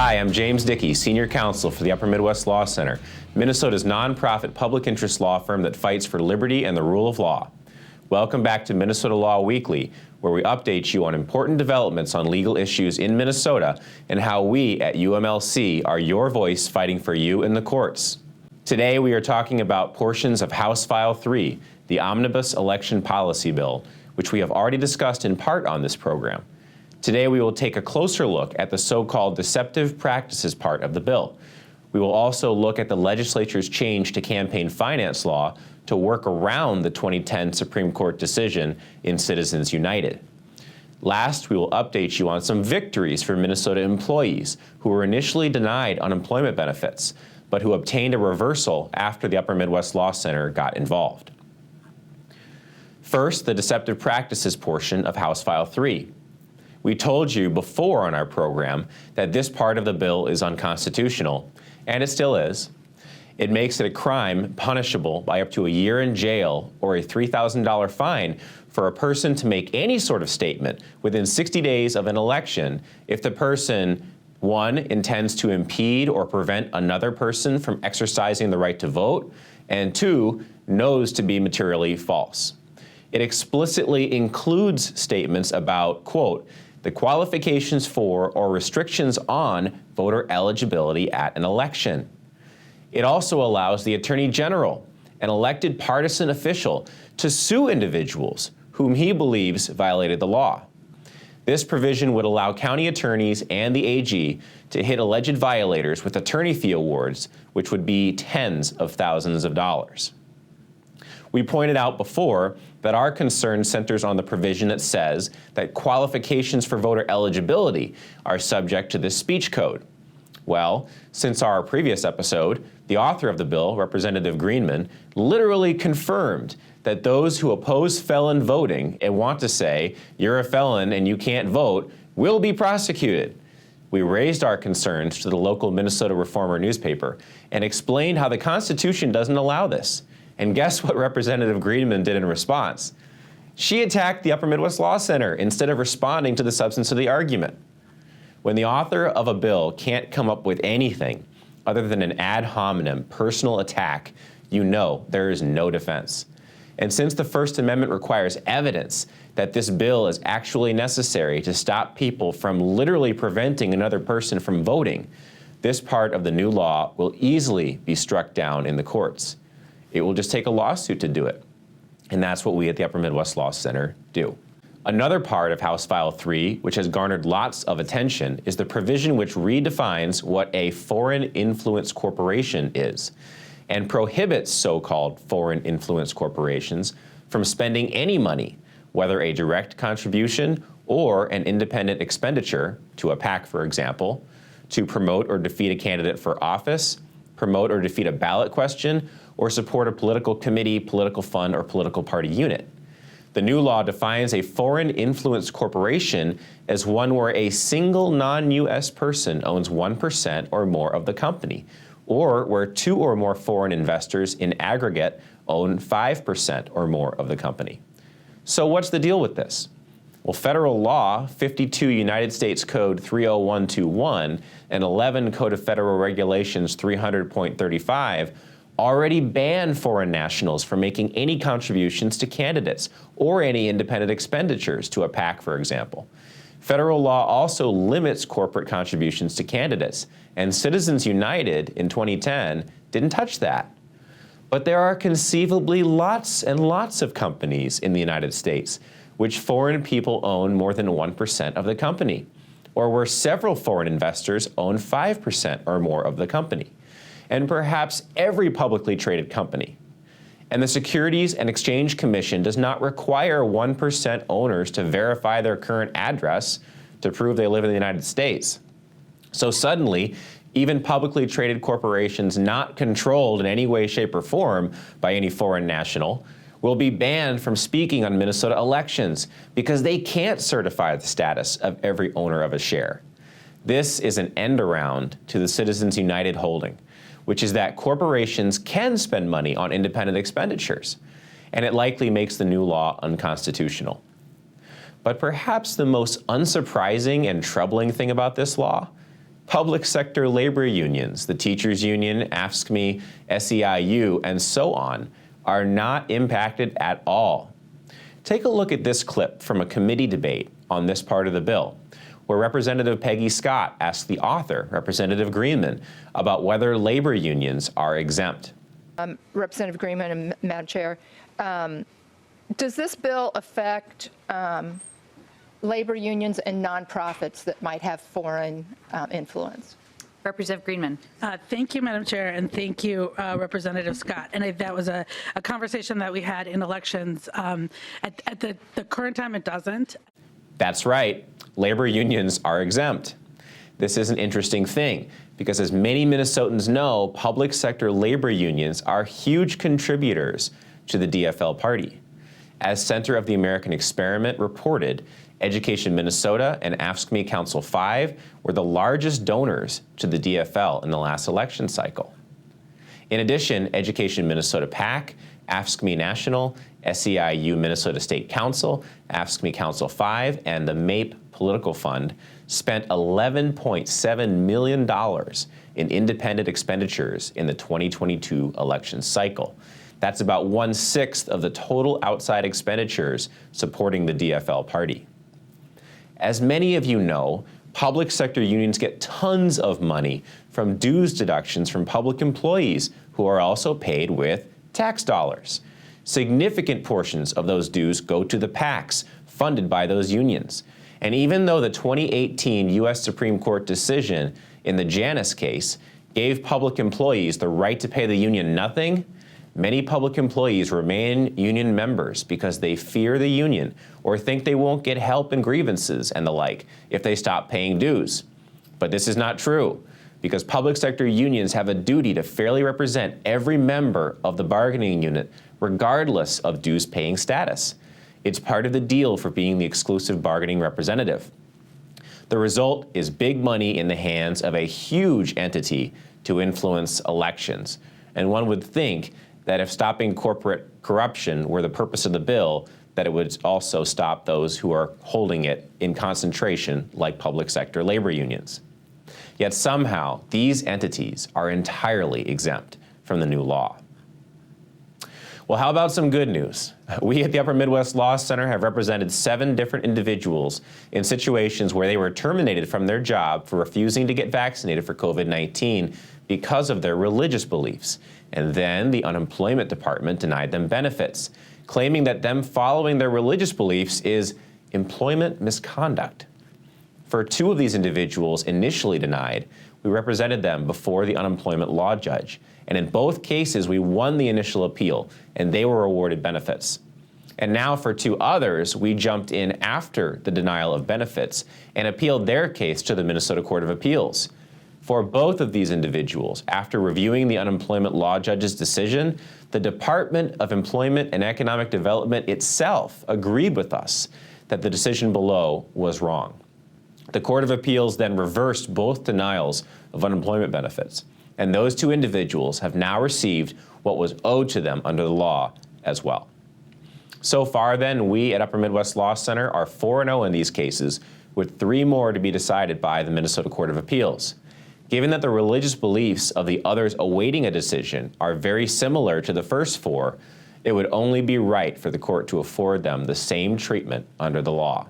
Hi, I'm James Dickey, Senior Counsel for the Upper Midwest Law Center, Minnesota's nonprofit public interest law firm that fights for liberty and the rule of law. Welcome back to Minnesota Law Weekly, where we update you on important developments on legal issues in Minnesota and how we at UMLC are your voice fighting for you in the courts. Today we are talking about portions of House File 3, the Omnibus Election Policy Bill, which we have already discussed in part on this program. Today we will take a closer look at the so-called deceptive practices part of the bill. We will also look at the legislature's change to campaign finance law to work around the 2010 Supreme Court decision in Citizens United. Last, we will update you on some victories for Minnesota employees who were initially denied unemployment benefits, but who obtained a reversal after the Upper Midwest Law Center got involved. First, the deceptive practices portion of House File 3. We told you before on our program that this part of the bill is unconstitutional, and it still is. It makes it a crime punishable by up to a year in jail or a $3,000 fine for a person to make any sort of statement within 60 days of an election if the person, 1, intends to impede or prevent another person from exercising the right to vote, and 2, knows to be materially false. It explicitly includes statements about, quote, the qualifications for or restrictions on voter eligibility at an election. It also allows the Attorney General, an elected partisan official, to sue individuals whom he believes violated the law. This provision would allow county attorneys and the AG to hit alleged violators with attorney fee awards, which would be tens of thousands of dollars. We pointed out before that our concern centers on the provision that says that qualifications for voter eligibility are subject to this speech code. Well, since our previous episode, the author of the bill, Representative Greenman, literally confirmed that those who oppose felon voting and want to say, you're a felon and you can't vote, will be prosecuted. We raised our concerns to the local Minnesota Reformer newspaper and explained how the Constitution doesn't allow this. And guess what Representative Greenman did in response? She attacked the Upper Midwest Law Center instead of responding to the substance of the argument. When the author of a bill can't come up with anything other than an ad hominem personal attack, you know there is no defense. And since the First Amendment requires evidence that this bill is actually necessary to stop people from literally preventing another person from voting, this part of the new law will easily be struck down in the courts. It will just take a lawsuit to do it. And that's what we at the Upper Midwest Law Center do. Another part of House File 3, which has garnered lots of attention, is the provision which redefines what a foreign influence corporation is and prohibits so-called foreign influence corporations from spending any money, whether a direct contribution or an independent expenditure, to a PAC, for example, to promote or defeat a candidate for office, promote or defeat a ballot question, or support a political committee, political fund, or political party unit. The new law defines a foreign influence corporation as one where a single non-U.S. person owns 1% or more of the company, or where 2 or more foreign investors in aggregate own 5% or more of the company. So what's the deal with this? Well, federal law 52 United States Code 30121 and 11 Code of Federal Regulations 300.35 already ban foreign nationals from making any contributions to candidates or any independent expenditures to a PAC, for example. Federal law also limits corporate contributions to candidates, and Citizens United in 2010 didn't touch that. But there are conceivably lots and lots of companies in the United States which foreign people own more than 1% of the company, or where several foreign investors own 5% or more of the company, and perhaps every publicly traded company. And the Securities and Exchange Commission does not require 1% owners to verify their current address to prove they live in the United States. So suddenly, even publicly traded corporations not controlled in any way, shape, or form by any foreign national will be banned from speaking on Minnesota elections because they can't certify the status of every owner of a share. This is an end around to the Citizens United holding, which is that corporations can spend money on independent expenditures, and it likely makes the new law unconstitutional. But perhaps the most unsurprising and troubling thing about this law Public sector labor unions, the teachers union, AFSCME, SEIU, and so on, are not impacted at all. Take a look at this clip from a committee debate on this part of the bill, where Representative Peggy Scott asked the author, Representative Greenman, about whether labor unions are exempt. Representative Greenman and Madam Chair, does this bill affect labor unions and nonprofits that might have foreign influence? Representative Greenman. Thank you, Madam Chair, and thank you, Representative Scott. And that was a conversation that we had in elections. At the current time, it doesn't. That's right. Labor unions are exempt. This is an interesting thing because, as many Minnesotans know, public sector labor unions are huge contributors to the DFL party. As Center of the American Experiment reported, Education Minnesota and AFSCME Council 5 were the largest donors to the DFL in the last election cycle. In addition, Education Minnesota PAC, AFSCME National, SEIU Minnesota State Council, AFSCME Council 5, and the MAPE Political Fund spent $11.7 million in independent expenditures in the 2022 election cycle. That's about 1/6 of the total outside expenditures supporting the DFL party. As many of you know, public sector unions get tons of money from dues deductions from public employees who are also paid with tax dollars. Significant portions of those dues go to the PACs funded by those unions. And even though the 2018 U.S. Supreme Court decision in the Janus case gave public employees the right to pay the union nothing, many public employees remain union members because they fear the union or think they won't get help in grievances and the like if they stop paying dues. But this is not true, because public sector unions have a duty to fairly represent every member of the bargaining unit, regardless of dues-paying status. It's part of the deal for being the exclusive bargaining representative. The result is big money in the hands of a huge entity to influence elections. And one would think that if stopping corporate corruption were the purpose of the bill, that it would also stop those who are holding it in concentration, like public sector labor unions. Yet somehow, these entities are entirely exempt from the new law. Well, how about some good news? We at the Upper Midwest Law Center have represented 7 different individuals in situations where they were terminated from their job for refusing to get vaccinated for COVID-19 because of their religious beliefs. And then the unemployment department denied them benefits, claiming that them following their religious beliefs is employment misconduct. For 2 of these individuals initially denied, we represented them before the unemployment law judge. And in both cases, we won the initial appeal, and they were awarded benefits. And now for 2 others, we jumped in after the denial of benefits and appealed their case to the Minnesota Court of Appeals. For both of these individuals, after reviewing the unemployment law judge's decision, the Department of Employment and Economic Development itself agreed with us that the decision below was wrong. The Court of Appeals then reversed both denials of unemployment benefits, and those 2 individuals have now received what was owed to them under the law as well. So far then, we at Upper Midwest Law Center are 4-0 in these cases, with 3 more to be decided by the Minnesota Court of Appeals. Given that the religious beliefs of the others awaiting a decision are very similar to the first 4, it would only be right for the court to afford them the same treatment under the law.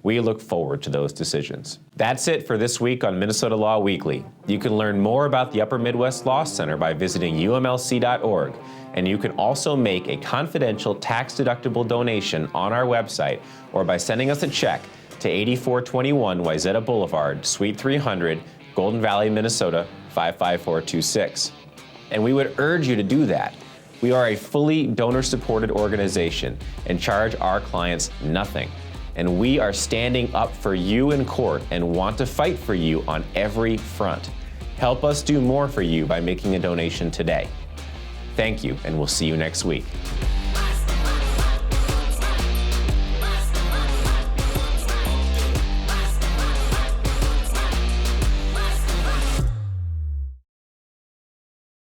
We look forward to those decisions. That's it for this week on Minnesota Law Weekly. You can learn more about the Upper Midwest Law Center by visiting umlc.org, and you can also make a confidential tax-deductible donation on our website or by sending us a check to 8421 Wayzata Boulevard, Suite 300, Golden Valley, Minnesota 55426. And we would urge you to do that. We are a fully donor-supported organization and charge our clients nothing. And we are standing up for you in court and want to fight for you on every front. Help us do more for you by making a donation today. Thank you, and we'll see you next week.